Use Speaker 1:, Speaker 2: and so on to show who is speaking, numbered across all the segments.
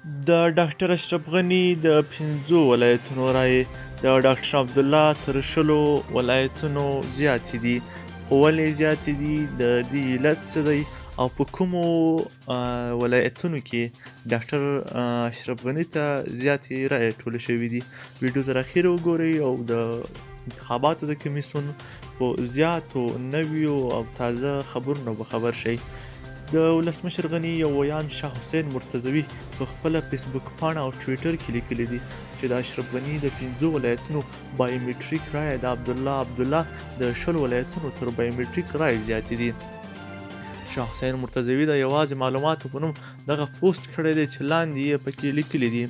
Speaker 1: د ډاکټر اشرف غني د 5 ولایتونورایی د ډاکټر عبدالله تر 10 ولایتونو زیاتې دي. خو ولې زیاتې دي؟ د دې علت څه دی او په کومو ولایتونو کې ډاکټر اشرف غني ته زیاتې رایې ټولې شوي دي. ویډیو تر اخره وګورئ او د انتخاباتو د کمیسیون په زیاتو نویو او تازه خبرونو به خبر شئ. د ولسمشر غني یو ویان شاه حسین مرتضوي په خپله فیسبوک پاڼه او ټویټر کې لیکلی دي چې د اشرف غني د 5 ولایتونو بایومټریک رایې د عبدالله د 10 ولایتونو تر بایومټریک رایې زیاتې دي. شاه حسین مرتضوي د یوازې معلوماتو په نوم دغه پوسټ کړی دی چې لاندې یې پکې لیکلي دي: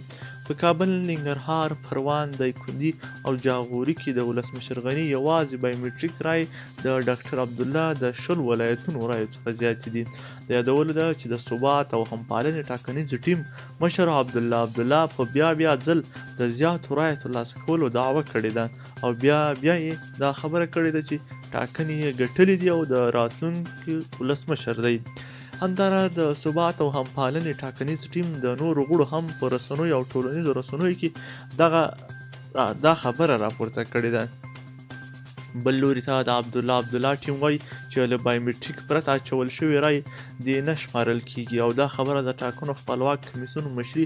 Speaker 1: په کابل، ننګرهار، پروان، دایکنډي او جاغوري کې د ولسمشر غني یوازې بایومټریک رایې د ډاکټر عبدالله د 10 ولایتونورایو څخه زیاتې دي. د یادولو ده چې د ثبات او همپالنې ټاکنیز ټیم مشر عبدالله په بیا ځل د زیاتو رایو ترلاسه کولو دعوه کړې ده او بیا یې دا خبره کړې ده چې ټاکنې یې ګټلې دي او د راتلونکي ولسمشر دی. همداراز د ثبات او همپالنې ټاکنیز ټیم د نورو غړو هم په رسنیو او ټولنیزو رسنیو کې دا خبره راپورته کړې ده. بل لوري ته د عبدالله ټیم وایي چې له بایومټریک پرته اچول شوې رایې دې نه شمارل کیږي او دا خبره د ټاکنو خپلواک کمیسیون مشري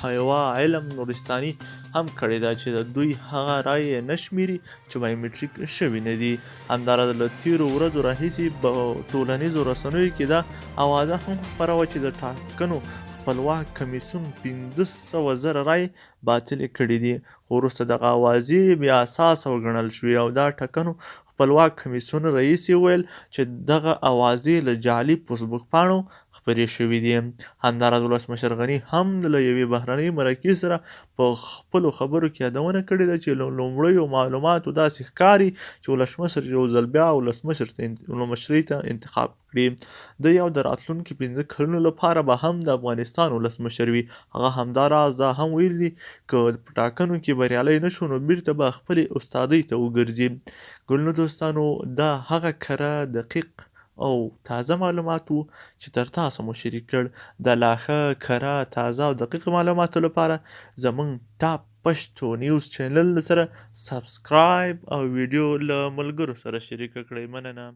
Speaker 1: حیوا علم نورستاني هم کړې ده چې د دوی هغه رایې نه شمیري چې بایومټریک شوي نه دي. همداراز له تیرو ورځو راهیسې په ټولنیزو رسنیو کې دا اوازه هم خپره وه چې د ټاکنو خپلواک کمیسیون 500,000 رایې باطلې کړي دي. خو وروسته دغه اوازې بې اساسه وګڼل شوې او د ټاکنو خپلواک کمیسیون رئیس یې وویل چې دغه اوازې له جعلي فیسبوک پاڼو خپرې شوي دي. همداراز ولسمشر غني هم له یوې بهرنۍ مرکې سره په خپلو خبرو کې یادونه کړې ده چې له لومړیو معلوماتو داسې ښکاري چې ولسمشر یو ځل بیا ولسمشرۍ ته انتخاب کړي. دی او د راتلونکي 5 کلونو لپاره به هم د افغانستان ولسمشر وي. هغه همداراز دا هم ویلي دي که په ټاکنو کې بریالی نه شو نو بیرته به خپلې استادۍ ته وګرځي. ګلنو دوستانو، دا هغه کره، دقیق او تازه معلومات وو چې تر تاسو مو شریک کړ. د لا ښه، کره، تازه او دقیق معلوماتو لپاره زموږ ټاپ پښتو نیوز چینل سره سبسکرایب او ویدیو له ملګرو سره شریک کړئ. مننه.